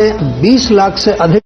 20 लाख से अधिक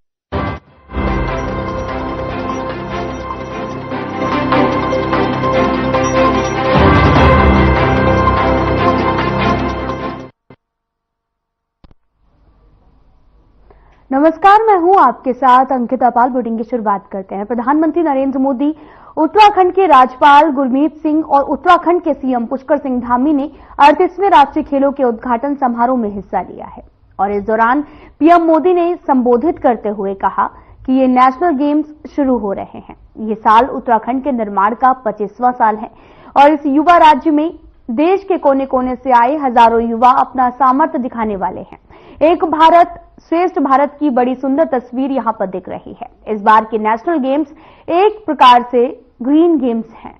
नमस्कार, मैं हूं आपके साथ अंकिता पाल। बुलेटिन की शुरुआत करते हैं। प्रधानमंत्री नरेंद्र मोदी, उत्तराखंड के राज्यपाल गुरमीत सिंह और उत्तराखंड के सीएम पुष्कर सिंह धामी ने 38वें राष्ट्रीय खेलों के उद्घाटन समारोह में हिस्सा लिया है और इस दौरान पीएम मोदी ने संबोधित करते हुए कहा कि ये नेशनल गेम्स शुरू हो रहे हैं। ये साल उत्तराखंड के निर्माण का 25वां साल है और इस युवा राज्य में देश के कोने कोने से आए हजारों युवा अपना सामर्थ्य दिखाने वाले हैं। एक भारत श्रेष्ठ भारत की बड़ी सुंदर तस्वीर यहां पर दिख रही है। इस बार के नेशनल गेम्स एक प्रकार से ग्रीन गेम्स हैं।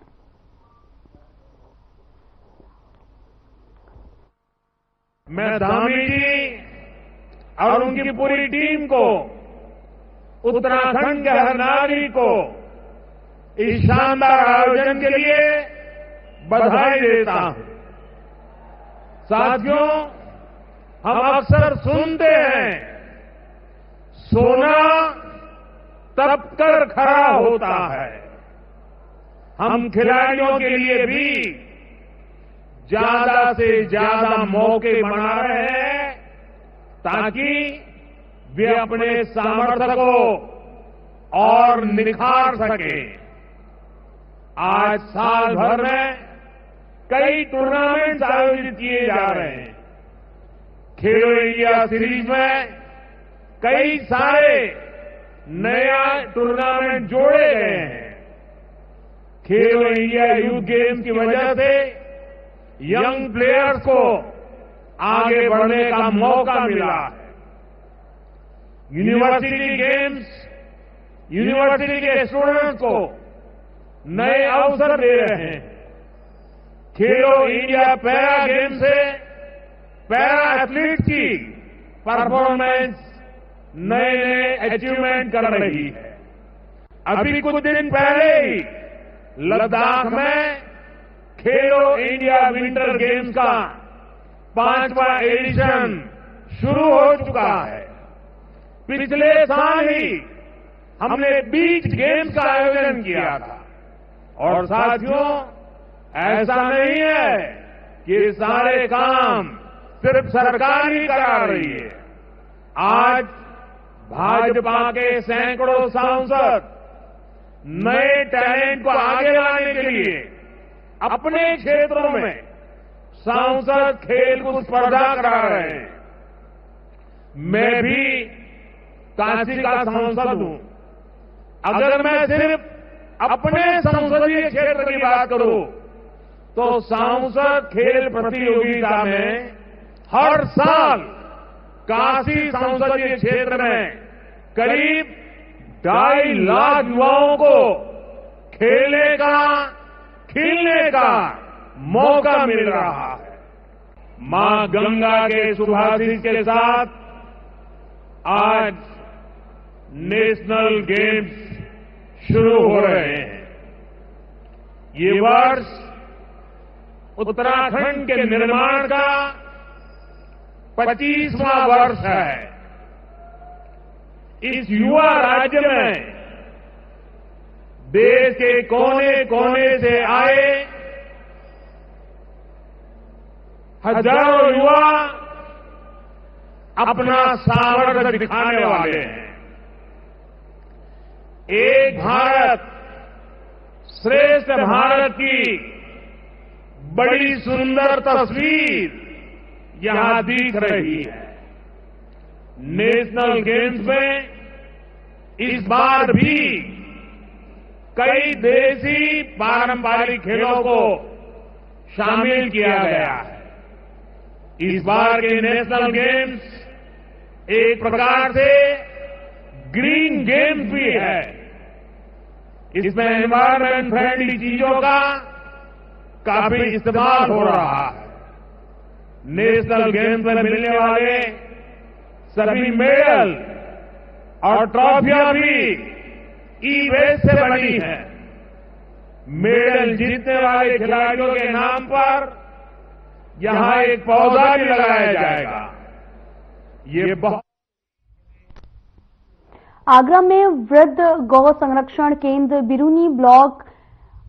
मैं धामी जी और उनकी पूरी टीम को, उत्तराखंड के हर नागरिक को इस शानदार आयोजन के लिए बधाई देता हूं। साथियों, हम अक्सर सुनते हैं, सोना तप कर खरा होता है। हम खिलाड़ियों के लिए भी ज्यादा से ज्यादा मौके बना रहे हैं ताकि वे अपने सामर्थ्य को और निखार सकें। आज साल भर में कई टूर्नामेंट आयोजित किए जा रहे हैं। खेलो इंडिया सीरीज में कई सारे नया टूर्नामेंट जोड़े गए हैं। खेलो इंडिया यूथ गेम्स की वजह से यंग प्लेयर्स को आगे बढ़ने का मौका मिला है। यूनिवर्सिटी गेम्स यूनिवर्सिटी के स्टूडेंट्स को नए अवसर दे रहे हैं। खेलो इंडिया पैरा गेम से पैरा एथलीट की परफॉर्मेंस नए नए अचीवमेंट कर रही है। अभी कुछ दिन पहले ही लद्दाख में खेलो इंडिया विंटर गेम्स का 5वां एडिशन शुरू हो चुका है। पिछले साल ही हमने बीच गेम्स का आयोजन किया था और साथियों, ऐसा नहीं है कि सारे काम सिर्फ सरकार ही करा रही है। आज भाजपा के सैकड़ों सांसद नए टैलेंट को आगे लाने के लिए अपने क्षेत्रों में सांसद खेलकूद स्पर्धा करा रहे हैं। मैं भी काशी का सांसद हूं। अगर मैं सिर्फ अपने संसदीय क्षेत्र की बात करूं तो सांसद खेल प्रतियोगिता में हर साल काशी संसदीय क्षेत्र में करीब 2.5 लाख युवाओं को खेलने का, खिलने का मौका मिल रहा है। मां गंगा के सुभाषित के साथ आज नेशनल गेम्स शुरू हो रहे हैं। ये वर्ष उत्तराखंड के निर्माण का 25वां वर्ष है। इस युवा राज्य में देश के कोने कोने से आए हजारों युवा अपना सामर्थ्य दिखाने वाले हैं। एक भारत श्रेष्ठ भारत की बड़ी सुंदर तस्वीर यहां दिख रही है। नेशनल गेम्स में इस बार भी कई देसी पारंपरिक खेलों को शामिल किया गया है। इस बार के नेशनल गेम्स एक प्रकार से ग्रीन गेम्स भी है। इसमें एनवायरमेंट फ्रेंडली चीजों का काफी इस्तेमाल हो रहा है। नेशनल गेम्स में मिलने वाले सभी मेडल और ट्रॉफियां भी ई वेस्ट से बनी हैं। मेडल जीतने वाले खिलाड़ियों के नाम पर यहां एक पौधा भी लगाया जाएगा। ये बहुत आगरा में वृद्ध गौ संरक्षण केंद्र बिरूनी ब्लॉक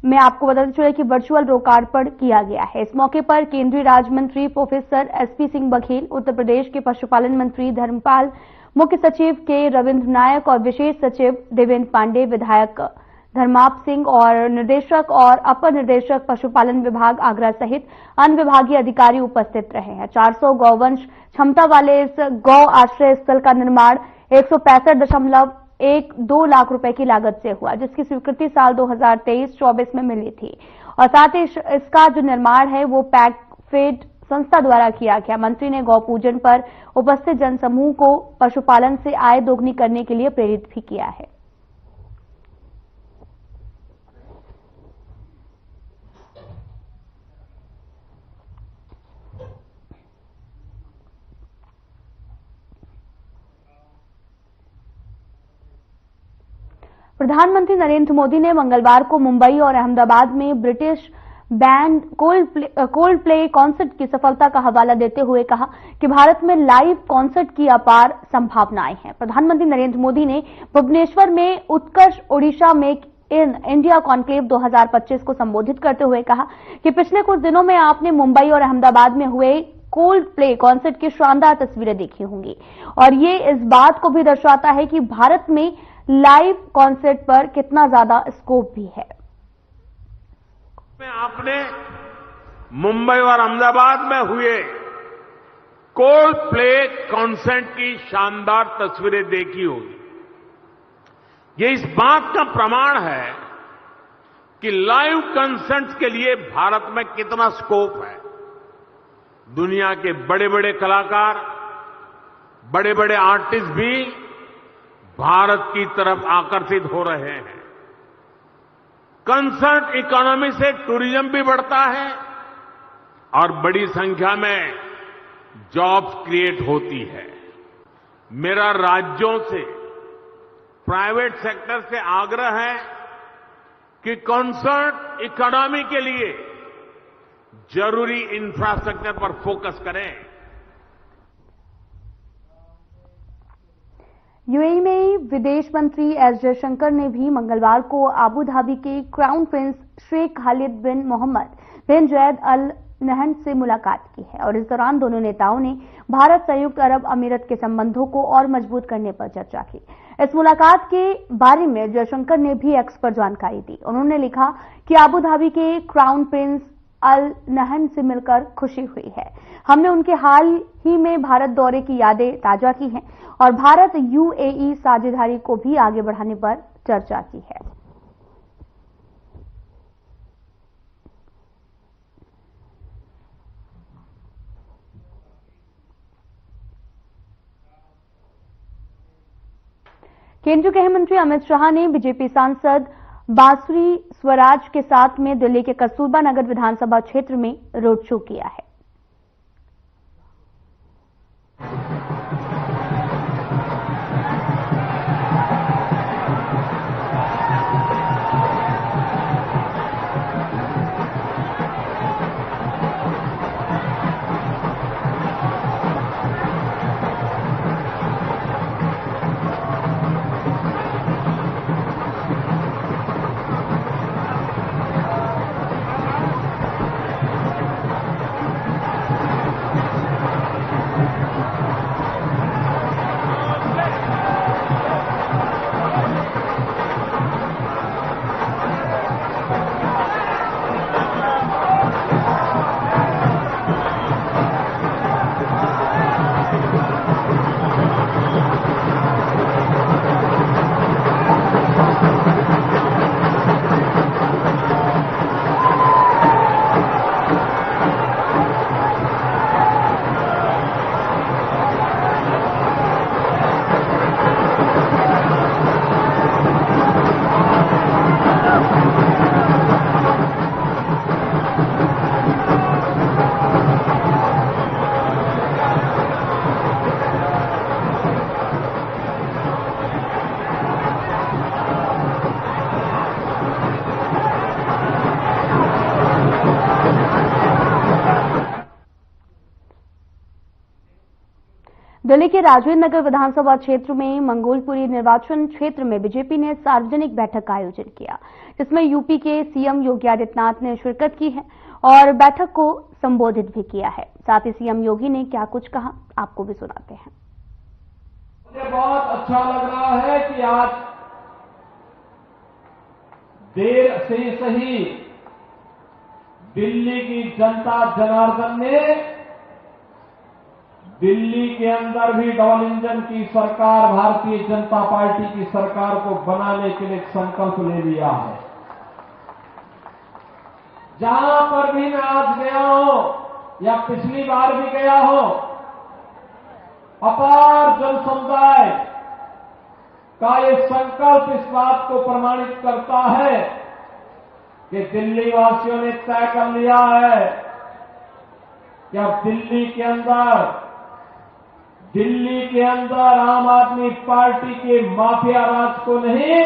में आपको बताते चले कि वर्चुअल लोकार्पण किया गया है। इस मौके पर केंद्रीय राज्य मंत्री प्रोफेसर एसपी सिंह बघेल, उत्तर प्रदेश के पशुपालन मंत्री धर्मपाल, मुख्य सचिव के रविंद्र नायक और विशेष सचिव देवेंद्र पांडे, विधायक धर्माप सिंह और निदेशक और अपर निदेशक पशुपालन विभाग आगरा सहित अन्य विभागीय अधिकारी उपस्थित रहे हैं। 400 गौवंश क्षमता वाले इस गौ आश्रय स्थल का निर्माण 165.12 लाख रुपए की लागत से हुआ, जिसकी स्वीकृति साल 2023-24 में मिली थी और साथ ही इसका जो निर्माण है वो पैकफेड संस्था द्वारा किया गया। मंत्री ने गौ पूजन पर उपस्थित जनसमूह को पशुपालन से आय दोगुनी करने के लिए प्रेरित भी किया है। प्रधानमंत्री नरेंद्र मोदी ने मंगलवार को मुंबई और अहमदाबाद में British band cold play concert की सफलता का हवाला देते हुए कहा कि भारत में लाइव कॉन्सर्ट की अपार संभावनाएं हैं। प्रधानमंत्री नरेंद्र मोदी ने भुवनेश्वर में Utkarsh Odisha make in India conclave 2025 को संबोधित करते हुए कहा कि पिछले कुछ दिनों में आपने मुंबई और अहमदाबाद में हुए कोल्ड प्ले कॉन्सर्ट की शानदार तस्वीरें देखी होंगी और ये इस बात को भी दर्शाता है कि भारत में लाइव कॉन्सर्ट पर कितना ज्यादा स्कोप भी है। आपने मुंबई और अहमदाबाद में हुए कोल्ड प्ले कॉन्सर्ट की शानदार तस्वीरें देखी होगी। ये इस बात का प्रमाण है कि लाइव कॉन्सर्ट्स के लिए भारत में कितना स्कोप है। दुनिया के बड़े बड़े कलाकार, बड़े बड़े आर्टिस्ट भी भारत की तरफ आकर्षित हो रहे हैं। कंसर्ट इकोनॉमी से टूरिज्म भी बढ़ता है और बड़ी संख्या में जॉब्स क्रिएट होती है। मेरा राज्यों से, प्राइवेट सेक्टर से आग्रह है कि कंसर्ट इकोनॉमी के लिए जरूरी इंफ्रास्ट्रक्चर पर फोकस करें। यूएई में विदेश मंत्री एस जयशंकर ने भी मंगलवार को अबू धाबी के क्राउन प्रिंस शेख खालिद बिन मोहम्मद बिन जैद अल नहन से मुलाकात की है और इस दौरान दोनों नेताओं ने भारत संयुक्त अरब अमीरत के संबंधों को और मजबूत करने पर चर्चा की। इस मुलाकात के बारे में जयशंकर ने भी एक्स पर जानकारी दी। उन्होंने लिखा कि अबू धाबी के क्राउन प्रिंस अल नहन से मिलकर खुशी हुई है। हमने उनके हाल ही में भारत दौरे की यादें ताजा की हैं और भारत यूएई साझेदारी को भी आगे बढ़ाने पर चर्चा की है। केंद्रीय गृह मंत्री अमित शाह ने बीजेपी सांसद बांसुरी स्वराज के साथ में दिल्ली के कस्तूरबा नगर विधानसभा क्षेत्र में रोड शो किया है। दिल्ली के राजेंद्र नगर विधानसभा क्षेत्र में मंगोलपुरी निर्वाचन क्षेत्र में बीजेपी ने सार्वजनिक बैठक का आयोजन किया, जिसमें यूपी के सीएम योगी आदित्यनाथ ने शिरकत की है और बैठक को संबोधित भी किया है। साथ ही सीएम योगी ने क्या कुछ कहा, आपको भी सुनाते हैं। मुझे बहुत अच्छा लग रहा है कि आज देर से सही दिल्ली की जनता जनार्दन ने दिल्ली के अंदर भी डबल इंजन की सरकार, भारतीय जनता पार्टी की सरकार को बनाने के लिए संकल्प ले लिया है। जहां पर भी मैं आज गया हूं या पिछली बार भी गया हूं, अपार जन समुदाय का ये संकल्प इस बात को प्रमाणित करता है कि दिल्ली वासियों ने तय कर लिया है कि अब दिल्ली के अंदर आम आदमी पार्टी के माफिया राज को नहीं,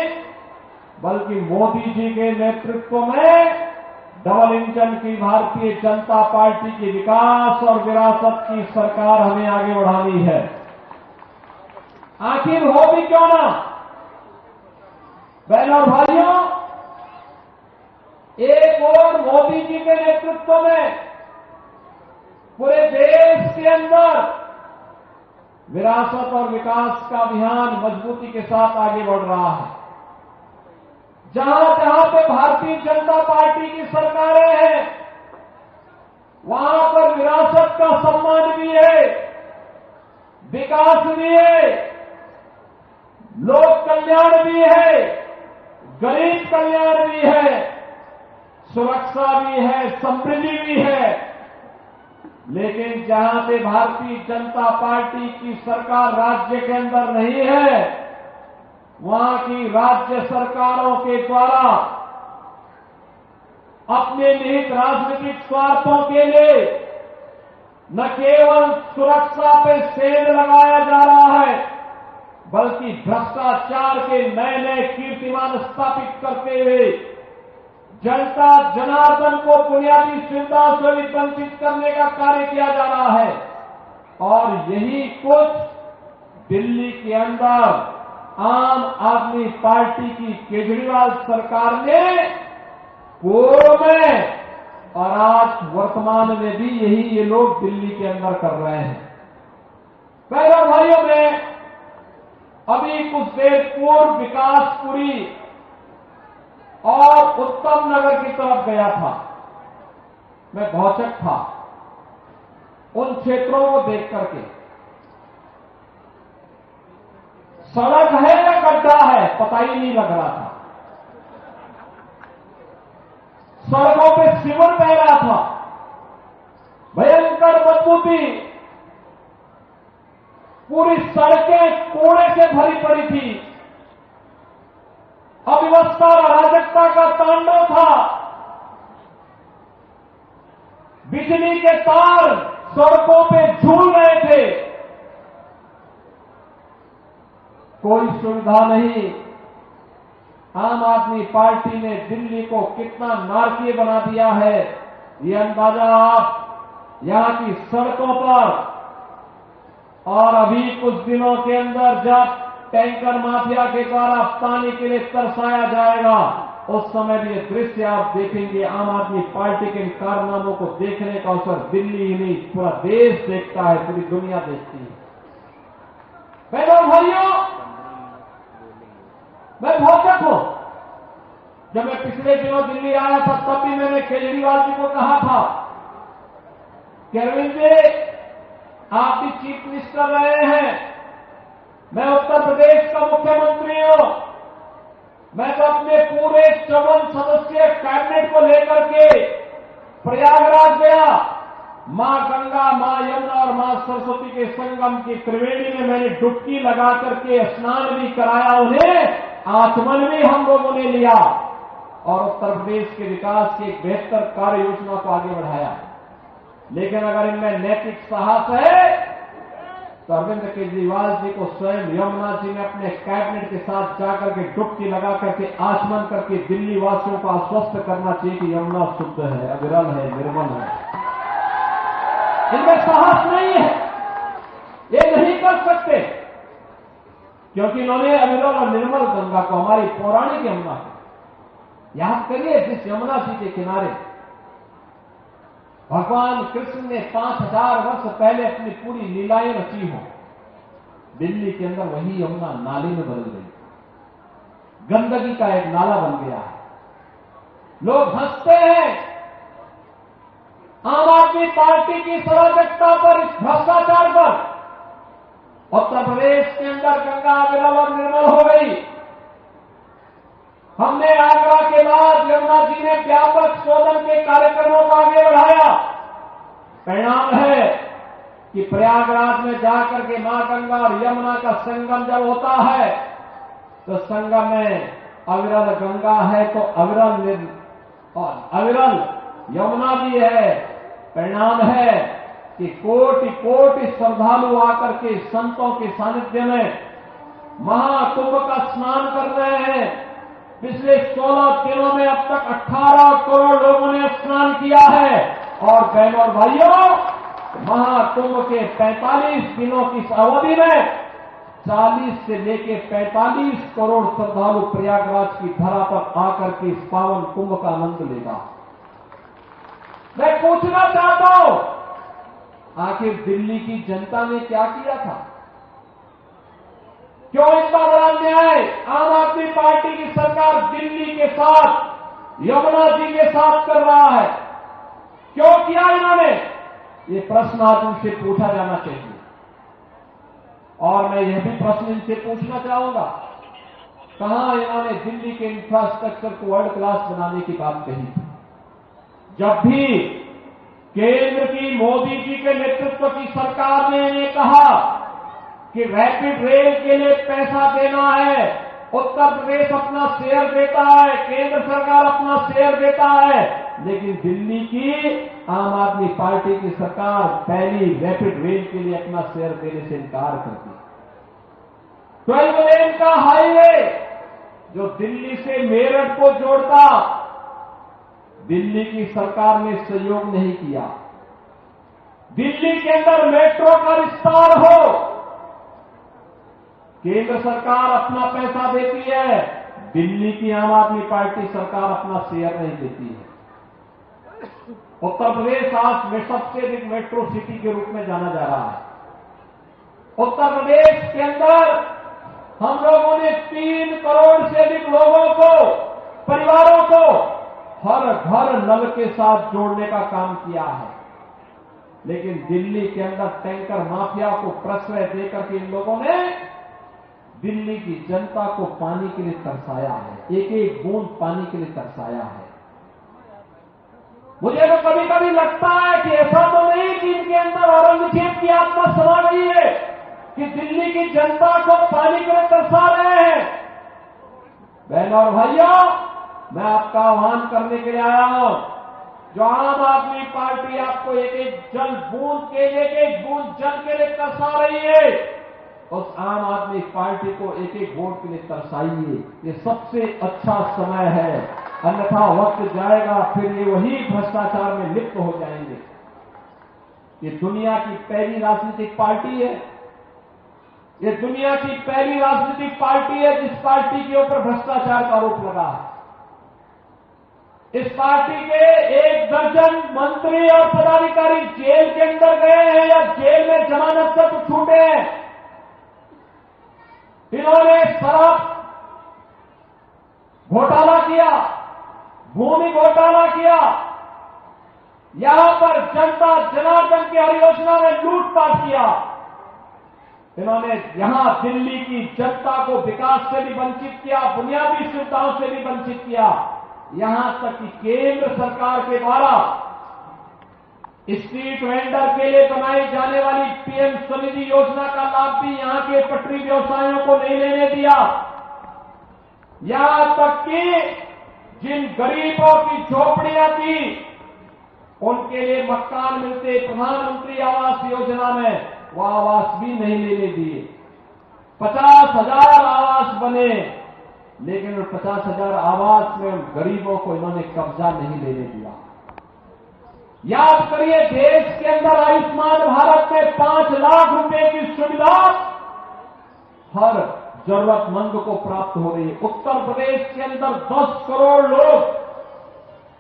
बल्कि मोदी जी के नेतृत्व में डबल इंजन की भारतीय जनता पार्टी की विकास और विरासत की सरकार हमें आगे बढ़ानी है। आखिर हो भी क्यों ना, बहनों और भाइयों, एक और मोदी जी के नेतृत्व में पूरे देश के अंदर विरासत और विकास का अभियान मजबूती के साथ आगे बढ़ रहा है। जहां जहां पे भारतीय जनता पार्टी की सरकारें हैं, वहां पर विरासत का सम्मान भी है, विकास भी है, लोक कल्याण भी है, गरीब कल्याण भी है, सुरक्षा भी है, समृद्धि भी है। लेकिन जहां पे भारतीय जनता पार्टी की सरकार राज्य के अंदर नहीं है, वहां की राज्य सरकारों के द्वारा अपने निहित राजनीतिक स्वार्थों के लिए न केवल सुरक्षा पे सेंध लगाया जा रहा है, बल्कि भ्रष्टाचार के नए नए कीर्तिमान स्थापित करते हुए जनता जनार्दन को बुनियादी सुविधाओं से भी वंचित करने का कार्य किया जा रहा है। और यही कुछ दिल्ली के अंदर आम आदमी पार्टी की केजरीवाल सरकार ने पूर्व में और आज वर्तमान में भी यही ये लोग दिल्ली के अंदर कर रहे हैं। पहले भाइयों में अभी कुछ देर पूर्व विकासपुरी और उत्तम नगर की तरफ गया था। मैं भौचक था उन क्षेत्रों को देख करके। सड़क है या गड्ढा है पता ही नहीं लग रहा था। सड़कों पे सीवर बह रहा था, भयंकर बदबू थी, पूरी सड़कें कूड़े से भरी पड़ी थी, अव्यवस्था और अराजकता का तांडव था। बिजली के तार सड़कों पे झूल रहे थे, कोई सुविधा नहीं। आम आदमी पार्टी ने दिल्ली को कितना नारकीय बना दिया है, ये अंदाजा आप यहां की सड़कों पर। और अभी कुछ दिनों के अंदर जब टैंकर माफिया के द्वारा पानी के लिए तरसाया जाएगा, उस समय भी ये दृश्य आप देखेंगे। आम आदमी पार्टी के कारनामों को देखने का अवसर दिल्ली ही नहीं पूरा देश देखता है, पूरी दुनिया देखती है। बहनों भाइयों, मैं भौचक हूं। जब मैं पिछले दिनों दिल्ली आया था तब भी मैंने केजरीवाल जी को कहा था कि अरविंद जी, आप भी चीफ मिनिस्टर रहे हैं, मैं उत्तर प्रदेश का मुख्यमंत्री हूं। मैं तो अपने पूरे 54 सदस्यीय कैबिनेट को लेकर के प्रयागराज गया। मां गंगा, मां यमुना और मां सरस्वती के संगम की त्रिवेणी में मैंने डुबकी लगा करके स्नान भी कराया, उन्हें आचमन भी हम लोगों ने लिया और उत्तर प्रदेश के विकास की एक बेहतर कार्य योजना को आगे बढ़ाया। लेकिन अगर इनमें नैतिक साहस है तो अरविंद केजरीवाल जी को स्वयं यमुना जी में अपने कैबिनेट के साथ जाकर के डुबकी लगा करके आचमन करके दिल्ली वासियों को आश्वस्त करना चाहिए कि यमुना शुद्ध है, अविरल है, निर्मल है। इनमें साहस नहीं है, ये नहीं कर सकते, क्योंकि इन्होंने अविरल और निर्मल गंगा को, हमारी पौराणिक यमुना को याद करिए, जिस यमुना जी के किनारे भगवान कृष्ण ने 5000 वर्ष पहले अपनी पूरी लीलाएं रची हो, दिल्ली के अंदर वही यमुना नाले में बदल गई, गंदगी का एक नाला बन गया है। लोग हंसते हैं आम आदमी पार्टी की सराजकता पर, इस भ्रष्टाचार पर। उत्तर प्रदेश के अंदर गंगा अविरल और निर्मल हो गई। हमने आगरा के बाद यमुना जी ने व्यापक शोधन के कार्यक्रमों को आगे बढ़ाया। परिणाम है कि प्रयागराज में जाकर के मां गंगा और यमुना का संगम जब होता है तो संगम में अविरल गंगा है तो अविरल यमुना भी है। परिणाम है कि कोटि कोटि श्रद्धालु आकर के संतों के सानिध्य में महाकुंभ का स्नान कर रहे हैं। पिछले 16 दिनों में अब तक 18 करोड़ लोगों ने स्नान किया है। और बहनों और भाइयों, महाकुंभ के 45 दिनों की अवधि में 40 से लेकर 45 करोड़ श्रद्धालु प्रयागराज की धरा पर आकर के इस पावन कुंभ का आनंद लेगा। मैं पूछना चाहता हूं, आखिर दिल्ली की जनता ने क्या किया था? क्यों इतना बड़ा अन्याय आम आदमी पार्टी की सरकार दिल्ली के साथ, यमुना जी के साथ कर रहा है? क्यों किया इन्होंने? ये प्रश्न आज उनसे पूछा जाना चाहिए। और मैं यह भी प्रश्न इनसे पूछना चाहूंगा, कहां इन्होंने दिल्ली के इंफ्रास्ट्रक्चर को वर्ल्ड क्लास बनाने की बात कही थी? जब भी केंद्र की मोदी जी के नेतृत्व की सरकार ने इन्हें कहा कि रैपिड रेल के लिए पैसा देना है, उत्तर प्रदेश अपना शेयर देता है, केंद्र सरकार अपना शेयर देता है, लेकिन दिल्ली की आम आदमी पार्टी की सरकार पहली रैपिड रेल के लिए अपना शेयर देने से इनकार करती। 12 लेन का हाईवे जो दिल्ली से मेरठ को जोड़ता, दिल्ली की सरकार ने सहयोग नहीं किया। दिल्ली के अंदर मेट्रो का विस्तार हो, केंद्र सरकार अपना पैसा देती है, दिल्ली की आम आदमी पार्टी सरकार अपना शेयर नहीं देती है। उत्तर प्रदेश आज में सबसे अधिक मेट्रो सिटी के रूप में जाना जा रहा है। उत्तर प्रदेश के अंदर हम लोगों ने 3 करोड़ से अधिक लोगों को, परिवारों को हर घर नल के साथ जोड़ने का काम किया है। लेकिन दिल्ली के अंदर टैंकर माफिया को प्रश्रय देकर के इन लोगों ने दिल्ली की जनता को पानी के लिए तरसाया है, एक एक बूंद पानी के लिए तरसाया है। मुझे तो कभी कभी लगता है कि ऐसा तो नहीं कि इनके अंदर औरंगजेब की आत्मा समा गई है कि दिल्ली की जनता को पानी के लिए तरसा रहे हैं। बहनों और भाइयों, मैं आपका आह्वान करने के लिए आया हूं, जो आम आदमी पार्टी आपको एक एक जल बूंद के लिए, एक एक बूंद जल के लिए तरसा रही है, उस आम आदमी पार्टी को एक एक वोट के लिए तरसाइए। ये सबसे अच्छा समय है, अन्यथा वक्त जाएगा फिर ये वही भ्रष्टाचार में लिप्त हो जाएंगे। ये दुनिया की पहली राजनीतिक पार्टी है, ये दुनिया की पहली राजनीतिक पार्टी है जिस पार्टी के ऊपर भ्रष्टाचार का आरोप लगा है। इस पार्टी के 1 दर्जन मंत्री और पदाधिकारी जेल के अंदर गए हैं या जेल में जमानत पर छूटे हैं। इन्होंने शराब घोटाला किया, भूमि घोटाला किया, यहां पर जनता जनार्दन की हर योजना में लूटपाट किया। इन्होंने यहां दिल्ली की जनता को विकास से भी वंचित किया, बुनियादी सुविधाओं से भी वंचित किया। यहां तक कि केंद्र सरकार के द्वारा स्ट्रीट वेंडर के लिए बनाई जाने वाली पीएम स्वनिधि योजना का लाभ भी यहां के पटरी व्यवसायियों को नहीं लेने दिया। यहां तक कि जिन गरीबों की झोपड़ियां थी उनके लिए मकान मिलते प्रधानमंत्री आवास योजना में, वो आवास भी नहीं लेने दिए। 50,000 आवास बने, लेकिन उन 50,000 आवास में उन गरीबों को इन्होंने कब्जा नहीं लेने दिया। याद करिए, देश के अंदर आयुष्मान भारत में 5 लाख रुपए की सुविधा हर जरूरतमंद को प्राप्त हो रही है। उत्तर प्रदेश के अंदर 10 करोड़ लोग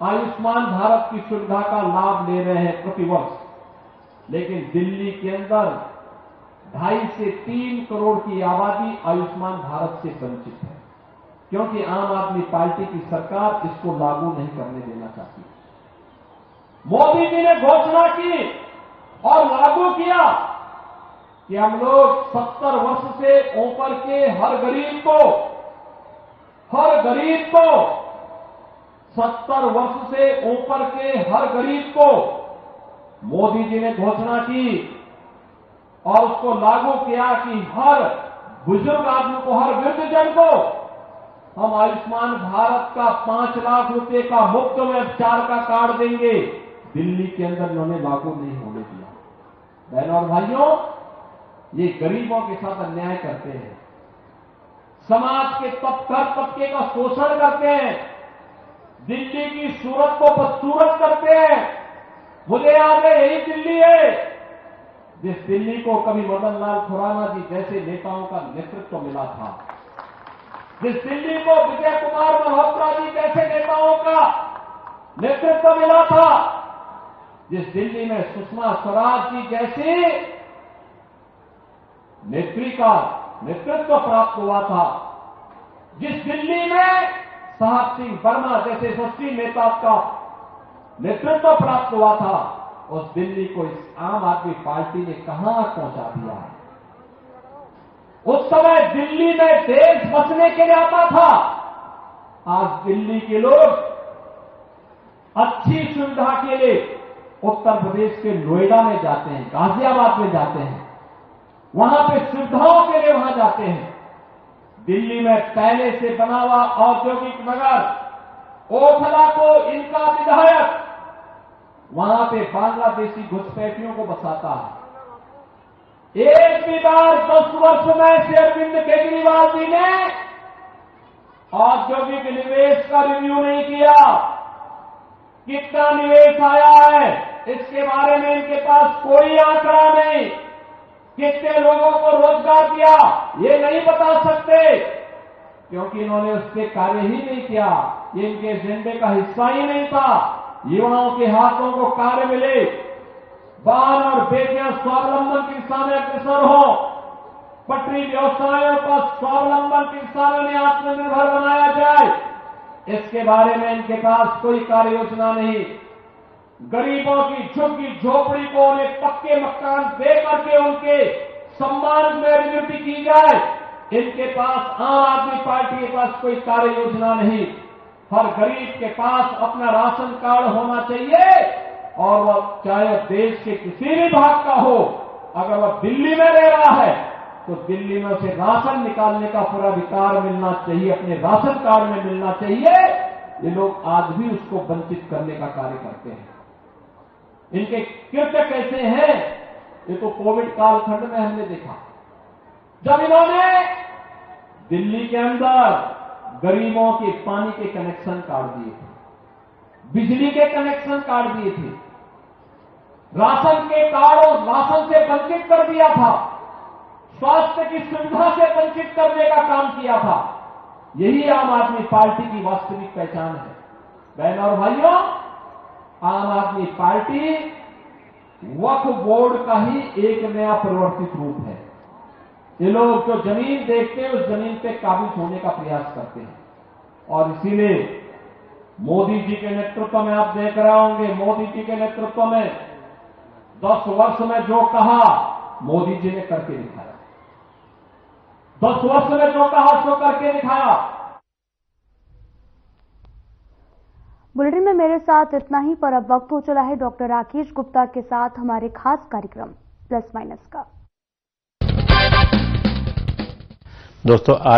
आयुष्मान भारत की सुविधा का लाभ ले रहे हैं प्रतिवर्ष, लेकिन दिल्ली के अंदर 2.5 से 3 करोड़ की आबादी आयुष्मान भारत से वंचित है, क्योंकि आम आदमी पार्टी की सरकार इसको लागू नहीं करने देना चाहती। मोदी जी ने घोषणा की और लागू किया कि हम लोग 70 वर्ष से ऊपर के हर गरीब को 70 वर्ष से ऊपर के हर गरीब को मोदी जी ने घोषणा की और उसको लागू किया कि हर बुजुर्ग आदमी को, हर वृद्धजन को हम आयुष्मान भारत का 5 लाख रुपए का मुफ्त में उपचार का कार्ड देंगे। दिल्ली के अंदर उन्होंने लागू नहीं होने दिया। बहनों और भाइयों, ये गरीबों के साथ अन्याय करते हैं, समाज के तबके का शोषण करते हैं, दिल्ली की सूरत को बदसूरत करते हैं। मुझे याद है, यही दिल्ली है जिस दिल्ली को कभी मदन लाल खुराना जी जैसे नेताओं का नेतृत्व मिला था, जिस दिल्ली को विजय कुमार मल्होत्रा जी जैसे नेताओं का नेतृत्व मिला था, जिस दिल्ली में सुषमा स्वराज जी जैसी नेत्री का नेतृत्व प्राप्त हुआ था, जिस दिल्ली में साहब सिंह वर्मा जैसे यशस्वी नेता का नेतृत्व प्राप्त हुआ था, उस दिल्ली को इस आम आदमी पार्टी ने कहां पहुंचा दिया है। उस समय दिल्ली में देश बसने के लिए आता था, आज दिल्ली के लोग अच्छी सुविधा के लिए उत्तर प्रदेश के नोएडा में जाते हैं, गाजियाबाद में जाते हैं, वहां पे सुविधाओं के लिए वहां जाते हैं। दिल्ली में पहले से बना हुआ औद्योगिक नगर ओखला को इनका विधायक वहां पे बांग्लादेशी घुसपैठियों को बसाता है। एक भी बार 10 वर्ष में से अरविंद केजरीवाल जी ने औद्योगिक निवेश का रिव्यू नहीं किया। कितना निवेश आया है इसके बारे में इनके पास कोई आंकड़ा नहीं। कितने लोगों को रोजगार दिया ये नहीं बता सकते, क्योंकि इन्होंने उससे कार्य ही नहीं किया। ये इनके एजेंडे का हिस्सा ही नहीं था। युवाओं के हाथों को कार्य मिले, बहन और बेटियां स्वावलंबन की दिशा में अग्रसर हो, पटरी व्यवसायों पर स्वावलंबन की दिशा में आत्मनिर्भर बनाया जाए, इसके बारे में इनके पास कोई कार्य योजना नहीं। गरीबों की झुग्गी झोपड़ी को उन्हें पक्के मकान दे करके उनके सम्मान में अभिवृद्धि की जाए, इनके पास आम आदमी पार्टी के पास कोई कार्य योजना नहीं। हर गरीब के पास अपना राशन कार्ड होना चाहिए, और वह चाहे देश के किसी भी भाग का हो, अगर वह दिल्ली में रह रहा है तो दिल्ली में उसे राशन निकालने का पूरा अधिकार मिलना चाहिए, अपने राशन कार्ड में मिलना चाहिए। ये लोग आज भी उसको वंचित करने का कार्य करते हैं। इनके कृत्य कैसे हैं ये तो कोविड कालखंड में हमने देखा, जब इन्होंने दिल्ली के अंदर गरीबों के पानी के कनेक्शन काट दिए थे, बिजली के कनेक्शन काट दिए थे, राशन के कार्डों राशन से वंचित कर दिया था, स्वास्थ्य की सुविधा से वंचित करने का काम किया था। यही आम आदमी पार्टी की वास्तविक पहचान है। बहनों और भाइयों, आम आदमी पार्टी वक्फ बोर्ड का ही एक नया परिवर्तित रूप है। ये लोग जो जमीन देखते हैं उस जमीन पे काबिज होने का प्रयास करते हैं, और इसीलिए मोदी जी के नेतृत्व में आप देख रहे होंगे, मोदी जी के नेतृत्व में 10 वर्ष में जो कहा मोदी जी ने करके दिखाया। 10 वर्ष में जो कहा सो करके दिखाया। बुलेटिन में मेरे साथ इतना ही, पर अब वक्त हो चला है डॉक्टर राकेश गुप्ता के साथ हमारे खास कार्यक्रम प्लस माइनस का। दोस्तों आज